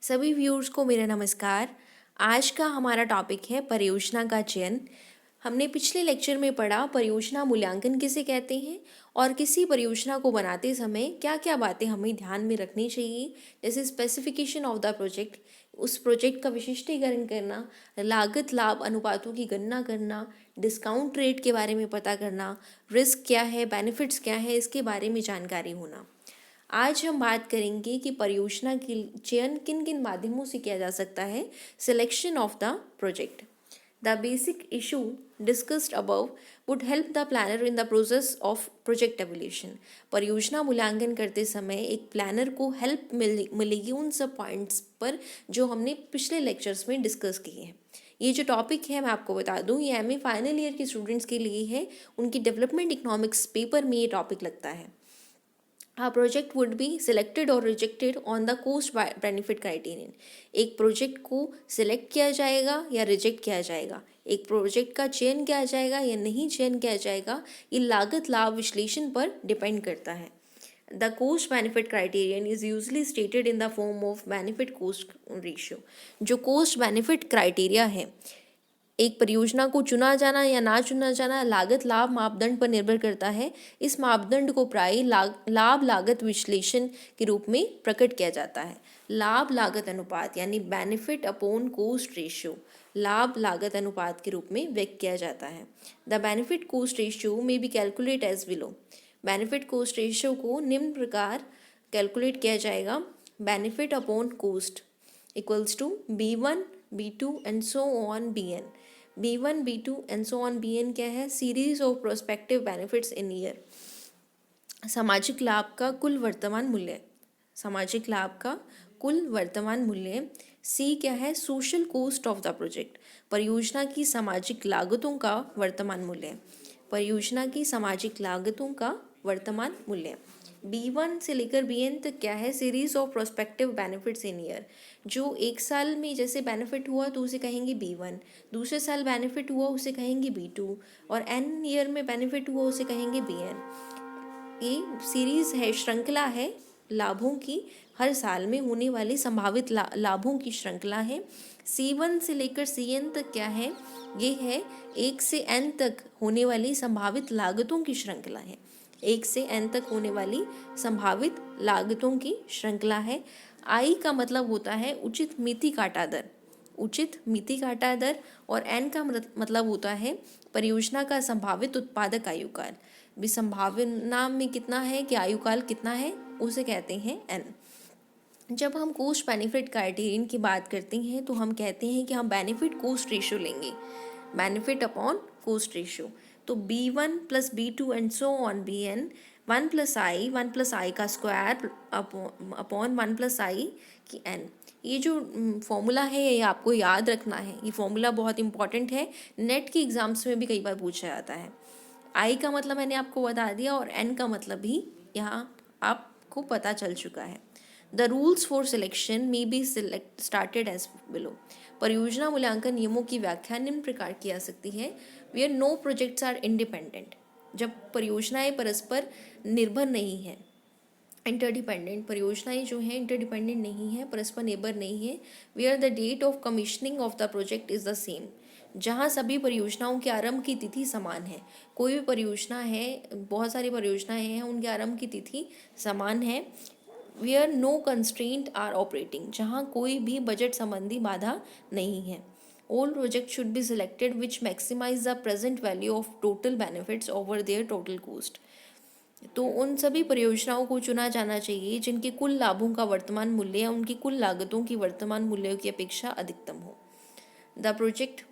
सभी व्यूअर्स को मेरा नमस्कार। आज का हमारा टॉपिक है परियोजना का चयन। हमने पिछले लेक्चर में पढ़ा परियोजना मूल्यांकन किसे कहते हैं और किसी परियोजना को बनाते समय क्या क्या बातें हमें ध्यान में रखनी चाहिए, जैसे स्पेसिफिकेशन ऑफ द प्रोजेक्ट, उस प्रोजेक्ट का विशिष्टीकरण करना, लागत लाभ अनुपातों की गणना करना, डिस्काउंट रेट के बारे में पता करना, रिस्क क्या है, बेनिफिट्स क्या है, इसके बारे में जानकारी होना। आज हम बात करेंगे कि परियोजना के चयन किन किन माध्यमों से किया जा सकता है। Selection of the project. The basic issue discussed above would help the planner in the process of project evolution. परियोजना मूल्यांकन करते समय एक प्लानर को हेल्प मिलेगी उन सब पॉइंट्स पर जो हमने पिछले लेक्चर्स में डिस्कस किए हैं। ये जो टॉपिक है मैं आपको बता दूं, ये एमए फाइनल ईयर के स्टूडेंट्स के लिए है। उनकी डेवलपमेंट इकोनॉमिक्स पेपर में ये टॉपिक लगता है। A project would be selected or rejected on the cost benefit criterion। एक प्रोजेक्ट को सिलेक्ट किया जाएगा या रिजेक्ट किया जाएगा, एक प्रोजेक्ट का चयन किया जाएगा या नहीं चयन किया जाएगा, ये लागत लाभ विश्लेषण पर डिपेंड करता है। The cost benefit criterion is usually stated in the form of benefit cost ratio। जो cost benefit criteria है, एक परियोजना को चुना जाना या ना चुना जाना लागत लाभ मापदंड पर निर्भर करता है। इस मापदंड को प्राय लाभ लागत विश्लेषण के रूप में प्रकट किया जाता है। लाभ लागत अनुपात यानी बेनिफिट अपॉन कॉस्ट रेशियो लाभ लागत अनुपात के रूप में व्यक्त किया जाता है। The benefit cost ratio may be calculate as below. Benefit cost ratio को निम्न प्रकार कैलकुलेट किया जाएगा। Benefit upon cost equals to B1 B2 and so on BN। B1 B2 and so on BN क्या है? Series of prospective benefits in year. सामाजिक लाभ का कुल वर्तमान मूल्य, सामाजिक लाभ का कुल वर्तमान मूल्य। C क्या है? Social cost of the project, परियोजना की सामाजिक लागतों का वर्तमान मूल्य, परियोजना की सामाजिक लागतों का वर्तमान मूल्य। B1 से लेकर BN तक क्या है? Series of prospective benefits in year. जो एक साल में जैसे बेनिफिट हुआ तो उसे कहेंगे B1, दूसरे साल बेनिफिट हुआ उसे कहेंगे B2 और N ईयर में बेनिफिट हुआ उसे कहेंगे BN। ये सीरीज है, श्रृंखला है लाभों की, हर साल में होने वाली संभावित लाभों की श्रृंखला है। C1 से लेकर CN तक क्या है? ये है 1 से N तक होने वाली संभावित लागतों की श्रृंखला है। 1 से N तक होने वाली संभावित लागतों की श्रृंखला है। I का मतलब होता है उचित मिति काटा दर, उचित मिति काटा दर, और N का मतलब होता है परियोजना का संभावित उत्पादक आयुकाल। भी संभावना में कितना है कि आयुकाल कितना है उसे कहते हैं N। जब हम कोस्ट बेनिफिट क्राइटेरियन की बात करते हैं तो हम कहते हैं कि हम बेनिफिट कोस्ट रेशियो लेंगे, बेनिफिट अपॉन कोस्ट रेशियो। तो B1 plus B2 and so on BN 1 plus i का स्क्वायर अपॉन 1 प्लस आई की N। ये जो फॉर्मूला है ये आपको याद रखना है, ये फॉर्मूला बहुत इंपॉर्टेंट है, नेट के एग्जाम्स में भी कई बार पूछा जाता है। आई का मतलब मैंने आपको बता दिया और N का मतलब भी यहाँ आपको पता चल चुका है। The rules for selection may be started as below. परियोजना मूल्यांकन नियमों की व्याख्या निम्न प्रकार की जा सकती है। Where no projects are independent, जब परियोजनाएं परस्पर निर्भर नहीं है, इंटरडिपेंडेंट परियोजनाएं जो हैं इंटरडिपेंडेंट नहीं है, परस्पर निर्भर नहीं है। Where the date of commissioning of the project is the same, जहाँ सभी परियोजनाओं के आरंभ की तिथि समान है। कोई भी परियोजना है, बहुत सारी परियोजनाएं हैं, उनके आरंभ की तिथि समान है। Where no constraint are operating, जहाँ कोई भी बजट संबंधी बाधा नहीं है। All project should be selected which maximize the present value of total benefits over their total cost. तो उन सभी परियोजनाओं को चुना जाना चाहिए जिनके कुल लाभों का वर्तमान मूल्य या उनकी कुल लागतों की वर्तमान मूल्य की अपेक्षा अधिकतम हो। The project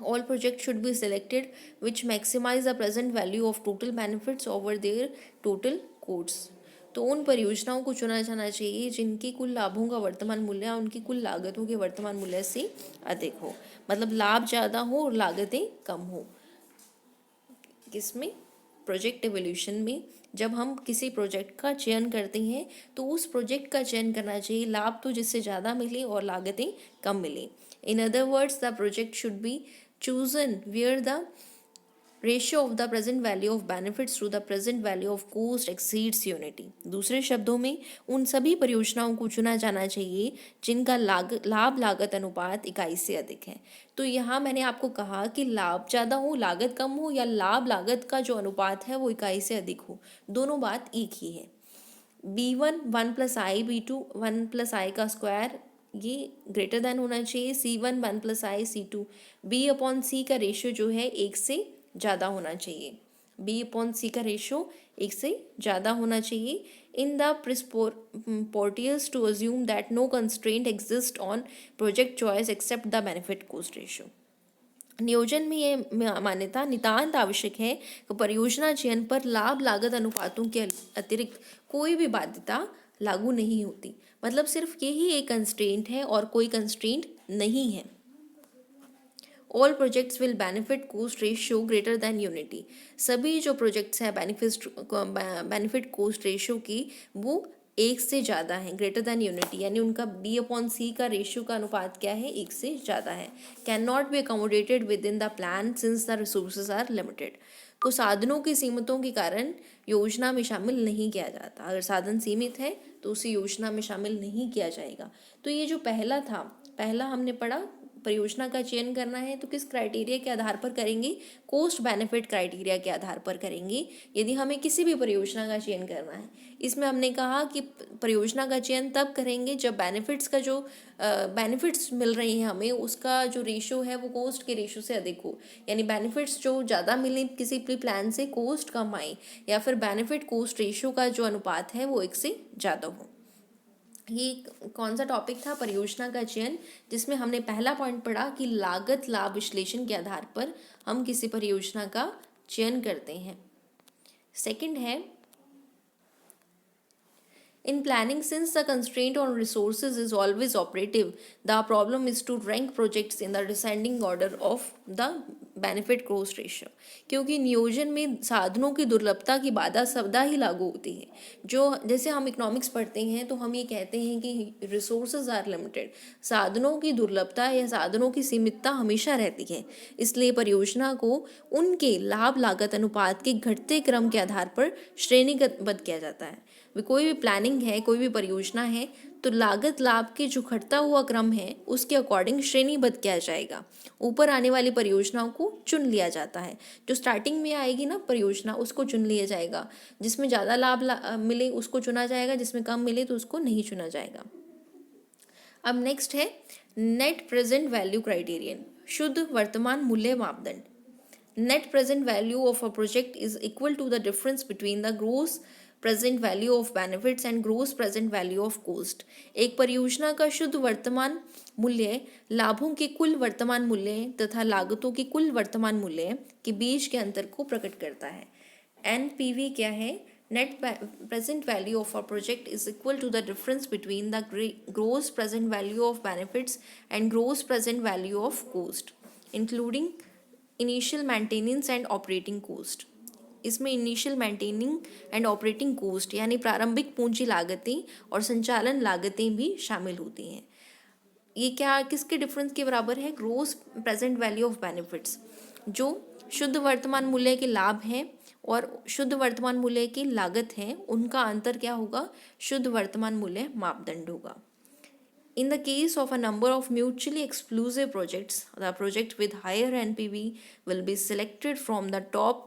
All projects should be selected which maximize the present value of total benefits over their total costs। तो उन परियोजनाओं को चुना जाना चाहिए जिनके कुल लाभों का वर्तमान मूल्य उनकी कुल लागतों के वर्तमान मूल्य से अधिक हो, मतलब लाभ ज़्यादा हो और लागतें कम हो। किसमें? प्रोजेक्ट एवोल्यूशन में। जब हम किसी प्रोजेक्ट का चयन करते हैं तो उस प्रोजेक्ट का चयन करना चाहिए लाभ तो जिससे ज़्यादा मिले और लागतें कम मिले। In other words the project should be chosen where the ratio of the present value of benefits to the present value of cost exceeds unity. दूसरे शब्दों में उन सभी परियोजनाओं को चुना जाना चाहिए जिनका लाभ लागत अनुपात इकाई से अधिक है। तो यहाँ मैंने आपको कहा कि लाभ ज़्यादा हो, लागत कम हो, या लाभ लागत का जो अनुपात है वो इकाई से अधिक हो, दोनों बात एक ही है। B1 1+i, B2 1+i का स्क्वायर, ये ग्रेटर देन होना चाहिए C1 1+i, C2 B/C का रेशियो जो है एक से ज़्यादा होना चाहिए। B/C का रेशियो एक से ज़्यादा होना चाहिए। इन द प्रिस्पोर्टियस to assume that no constraint exist on project choice except the benefit cost ratio. नियोजन में यह मान्यता नितांत आवश्यक है कि परियोजना चयन पर लाभ लागत अनुपातों के अतिरिक्त कोई भी बाध्यता लागू नहीं होती। मतलब सिर्फ यही एक कंस्ट्रेंट है और कोई कंस्ट्रेंट नहीं है। All projects will benefit cost ratio greater than unity. सभी जो प्रोजेक्ट्स हैं बेनिफिट कॉस्ट रेशियो की, वो एक से ज़्यादा है, ग्रेटर देन यूनिटी, यानी उनका B/C का रेशियो का अनुपात क्या है, एक से ज़्यादा है। Can not be accommodated within the plan since the resources are limited. तो साधनों की सीमितों के कारण योजना में शामिल नहीं किया जाता। अगर साधन सीमित है तो उसे योजना में शामिल नहीं किया जाएगा। तो ये जो पहला हमने पढ़ा, परियोजना का चयन करना है तो किस क्राइटेरिया के आधार पर करेंगे, कोस्ट बेनिफिट क्राइटेरिया के आधार पर करेंगे यदि हमें किसी भी परियोजना का चयन करना है। इसमें हमने कहा कि परियोजना का चयन तब करेंगे जब बेनिफिट्स का जो बेनिफिट्स मिल रही हैं हमें, उसका जो रेशियो है वो कोस्ट के रेशियो से अधिक हो। यानी बेनिफिट्स जो ज़्यादा मिले किसी भी प्लान से, कोस्ट कम आए, या फिर बेनिफिट कोस्ट रेशियो का जो अनुपात है वो एक से ज़्यादा हो। ये कौन सा टॉपिक था, परियोजना का चयन, जिसमें हमने पहला पॉइंट पढ़ा कि लागत लाभ विश्लेषण के आधार पर हम किसी परियोजना का चयन करते हैं। सेकंड है, in planning, since the constraint on resources is always operative, the problem is to rank projects in the descending order of the benefit cost ratio। क्योंकि नियोजन में साधनों की दुर्लभता की बाधा सदा ही लागू होती है। जो जैसे हम इकोनॉमिक्स पढ़ते हैं तो हम ये कहते हैं कि रिसोर्सेज आर लिमिटेड, साधनों की दुर्लभता या साधनों की सीमितता हमेशा रहती है। इसलिए परियोजना को उनके लाभ लागत अनुपात के घटते क्रम के आधार पर श्रेणीबद्ध किया जाता है। कोई भी प्लानिंग है, कोई भी परियोजना है, तो लागत लाभ के जो घटता हुआ क्रम है उसके अकॉर्डिंग श्रेणीबद्ध किया जाएगा। ऊपर आने वाली परियोजनाओं को चुन लिया जाता है। जो स्टार्टिंग में आएगी ना परियोजना, उसको चुन लिया जाएगा। जिसमें ज़्यादा लाभ मिले उसको चुना जाएगा, जिसमें कम मिले तो उसको नहीं चुना जाएगा। अब नेक्स्ट है नेट प्रेजेंट वैल्यू क्राइटेरियन, शुद्ध वर्तमान मूल्य मापदंड। Net present value of a project is equal to the difference between the gross present value of benefits and gross present value of cost. एक परियोजना का शुद्ध वर्तमान मूल्य लाभों के कुल वर्तमान मूल्य तथा लागतों के कुल वर्तमान मूल्य के बीच के अंतर को प्रकट करता है। NPV क्या है, net present value of a project is equal to the difference between the gross present value of benefits and gross present value of cost including initial maintenance and operating cost. इसमें initial maintaining and operating cost यानी प्रारंभिक पूंजी लागतें और संचालन लागतें भी शामिल होती हैं। ये क्या किसके डिफरेंस के बराबर है, gross present value of benefits, जो शुद्ध वर्तमान मूल्य के लाभ हैं और शुद्ध वर्तमान मूल्य की लागत है, उनका अंतर क्या होगा, शुद्ध वर्तमान मूल्य मापदंड होगा। In the case of a number of mutually exclusive projects, the project with higher NPV will be selected from the top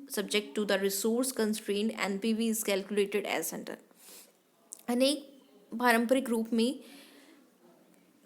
subject to the resource constraint. NPV is calculated as under। अनेक पारंपरिक रूप में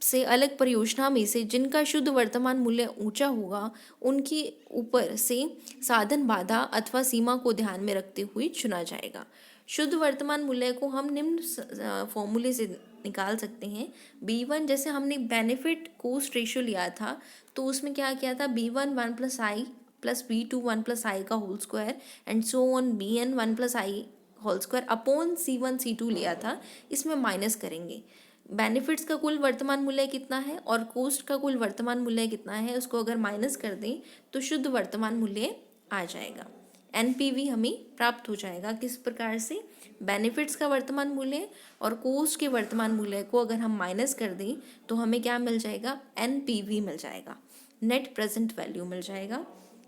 से अलग परियोजना में से जिनका शुद्ध वर्तमान मूल्य ऊंचा होगा, उनकी ऊपर से साधन बाधा अथवा सीमा को ध्यान में रखते हुए चुना जाएगा। शुद्ध वर्तमान मूल्य को हम निम्न फॉर्मूले से निकाल सकते हैं। B1, जैसे हमने बेनिफिट कोस्ट रेशियो लिया था तो उसमें क्या किया था, B1 1+i plus B2 1+i का whole square and so on BN 1+i whole square upon C1 C2 लिया था। इसमें माइनस करेंगे, बेनिफिट्स का कुल वर्तमान मूल्य कितना है और कोस्ट का कुल वर्तमान मूल्य कितना है, उसको अगर माइनस कर दें तो शुद्ध वर्तमान मूल्य आ जाएगा। NPV हमें प्राप्त हो जाएगा किस प्रकार से, बेनिफिट्स का वर्तमान मूल्य और कोस्ट के वर्तमान मूल्य को अगर हम माइनस कर दें तो हमें क्या मिल जाएगा, NPV मिल जाएगा, नेट प्रेजेंट वैल्यू मिल जाएगा।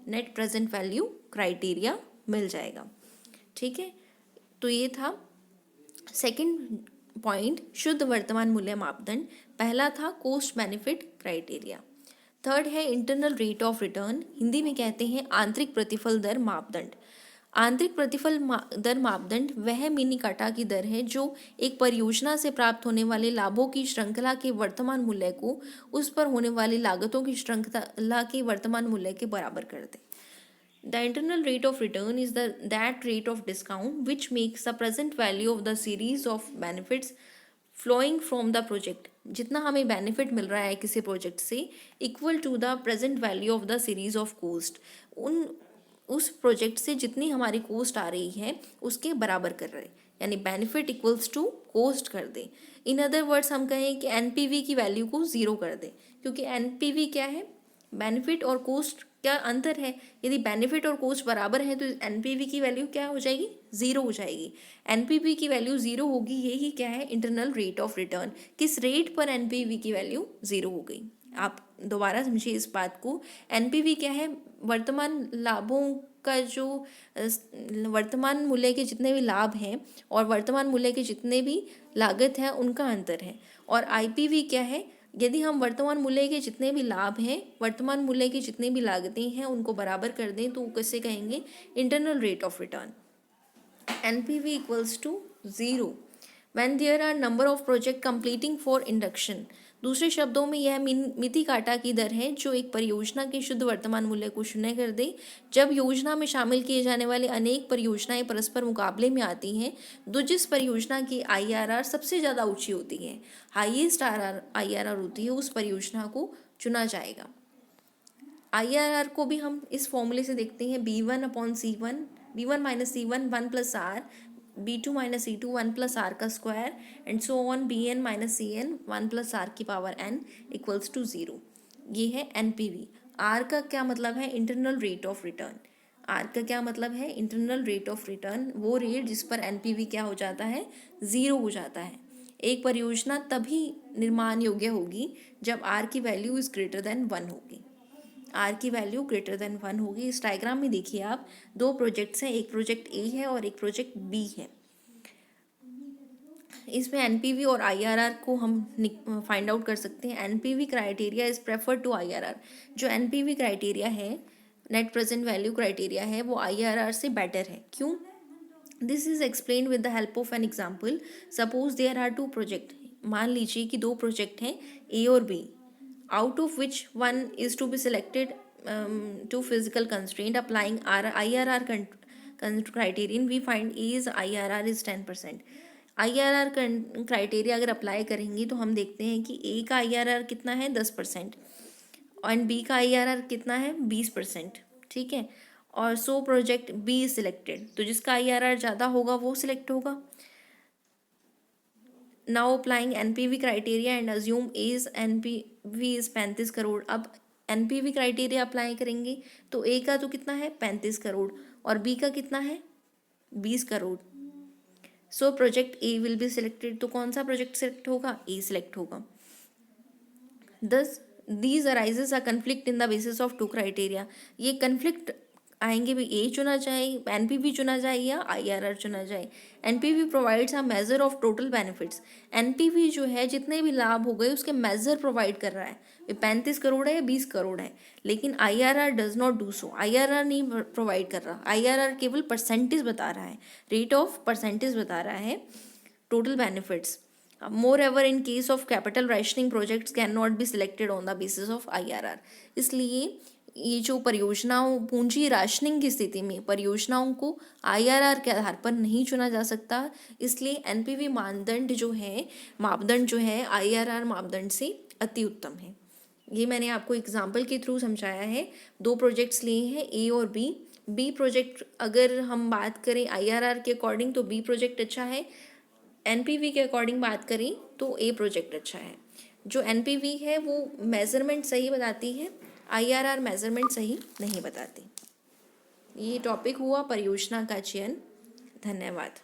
नेट प्रेजेंट वैल्यू क्राइटेरिया मिल जाएगा। ठीक है, तो ये था सेकंड पॉइंट, शुद्ध वर्तमान मूल्य मापदंड। पहला था कॉस्ट बेनिफिट क्राइटेरिया। थर्ड है internal rate of return, Hindi में कहते हैं आंतरिक प्रतिफल दर मापदंड। आंतरिक प्रतिफल दर मापदंड वह मिनी काटा की दर है जो एक परियोजना से प्राप्त होने वाले लाभों की श्रृंखला के वर्तमान मूल्य को उस पर होने वाली लागतों की श्रृंखला के वर्तमान मूल्य के बराबर कर दे। The internal rate of return is that rate of discount which makes the present value of the series of benefits flowing from the project, जितना हमें बेनिफिट मिल रहा है किसी प्रोजेक्ट से, equal to the present value of the series of cost, उस project से जितनी हमारी कोस्ट आ रही है उसके बराबर कर रहे, यानी बेनिफिट इक्वल्स टू कोस्ट कर दे। इन अदर वर्ड्स हम कहें कि एनपीवी की वैल्यू को ज़ीरो कर दे, क्योंकि एनपीवी क्या है, बेनिफिट और कोस्ट क्या अंतर है। यदि बेनिफिट और कोस्ट बराबर है तो एनपीवी की वैल्यू क्या हो जाएगी, ज़ीरो हो जाएगी। एनपीवी की वैल्यू ज़ीरो होगी, यही क्या है, इंटरनल रेट ऑफ रिटर्न। किस रेट पर एनपीवी की वैल्यू ज़ीरो हो गई, आप दोबारा समझिए इस बात को। एनपीवी क्या है, वर्तमान लाभों का जो वर्तमान मूल्य के जितने भी लाभ हैं और वर्तमान मूल्य के जितने भी लागत है उनका अंतर है। और आईपीवी क्या है, यदि हम वर्तमान मूल्य के जितने भी लाभ हैं, वर्तमान मूल्य की जितनी भी लागतें हैं उनको बराबर कर दें तो कैसे कहेंगे, internal rate of return. NPV equals to zero when there are number of project completing for induction. दूसरे शब्दों में यह मिति काटा की दर है जो एक परियोजना के शुद्ध वर्तमान मूल्य को शून्य कर दे जब योजना में शामिल किए जाने वाले अनेक परियोजनाएं परस्पर मुकाबले में आती हैं, तो जिस परियोजना की आईआरआर सबसे ज़्यादा ऊंची होती है, हाईएस्ट आईआरआर होती है, उस परियोजना को चुना जाएगा। आईआरआर को भी हम इस फॉर्मूले से देखते हैं, B1/C1, B1 minus C1 1 plus R, B2 minus C2 1 plus R का square and so on, BN minus CN 1 plus R की power n equals to zero. ये है एनपीवी। आर का क्या मतलब है, internal rate of return. R का क्या मतलब है, इंटरनल रेट ऑफ रिटर्न, वो रेट जिस पर एनपीवी क्या हो जाता है, ज़ीरो हो जाता है। एक परियोजना तभी निर्माण योग्य होगी जब आर की वैल्यू इज ग्रेटर देन 1 होगी। आर की वैल्यू ग्रेटर देन 1 होगी। इस डायग्राम में देखिए आप, दो प्रोजेक्ट्स हैं, एक प्रोजेक्ट ए है और एक प्रोजेक्ट बी है। इसमें एनपीवी और आईआरआर को हम फाइंड आउट कर सकते हैं। NPV criteria is prefer to IRR. जो एनपीवी क्राइटेरिया है, नेट प्रेजेंट वैल्यू क्राइटेरिया है, वो आईआरआर से बेटर है। क्यों? This is explain with the help of an example. Suppose there are 2 project. मान लीजिए कि 2 प्रोजेक्ट हैं, ए और B, out of which one is to be selected to physical constraint. Applying IRR criterion, we find A's IRR is 10%. IRR criteria अगर apply करेंगे तो हम देखते हैं कि A का IRR कितना है, 10%, और B का IRR कितना है, 20%। ठीक है, और so project B is selected, तो जिसका IRR ज़्यादा होगा वो सिलेक्ट होगा। Now applying NPV criteria and assume as NPV is 35 crore. अब एनपीवी क्राइटेरिया अप्लाई करेंगे तो ए का तो कितना है, 35 करोड़, और बी का कितना है, 20 crore. So project A will be selected. तो कौन सा प्रोजेक्ट सिलेक्ट होगा, ए सिलेक्ट होगा। दस these arises a conflict in the basis of 2 criteria. ये कन्फ्लिक्ट आएंगे भी, ए चुना जाए, एनपीवी चुना जाए या आईआरआर चुना जाए। NPV provides a measure of total benefits. NPV जो है जितने भी लाभ हो गए उसके मेजर प्रोवाइड कर रहा है, 35 करोड़ है या 20 करोड़ है, लेकिन IRR does not do so. IRR नहीं प्रोवाइड कर रहा, आईआरआर केवल परसेंटेज बता रहा है, रेट ऑफ परसेंटेज बता रहा है, total benefits. Moreover, in case of capital rationing, projects cannot be selected on the basis of IRR. इसलिए ये जो परियोजनाओं, पूंजी राशनिंग की स्थिति में परियोजनाओं को आईआरआर के आधार पर नहीं चुना जा सकता। इसलिए एनपीवी मानदंड जो है, मापदंड जो है, आईआरआर मापदंड से अति उत्तम है। ये मैंने आपको एग्जाम्पल के थ्रू समझाया है। 2 प्रोजेक्ट्स लिए हैं, ए और बी। बी प्रोजेक्ट अगर हम बात करें आईआरआर के अकॉर्डिंग तो बी प्रोजेक्ट अच्छा है, एनपीवी के अकॉर्डिंग बात करें तो ए प्रोजेक्ट अच्छा है। जो एनपीवी है वो मेज़रमेंट सही बताती है, आईआरआर मेज़रमेंट सही नहीं बताती। ये टॉपिक हुआ परियोजना का चयन। धन्यवाद।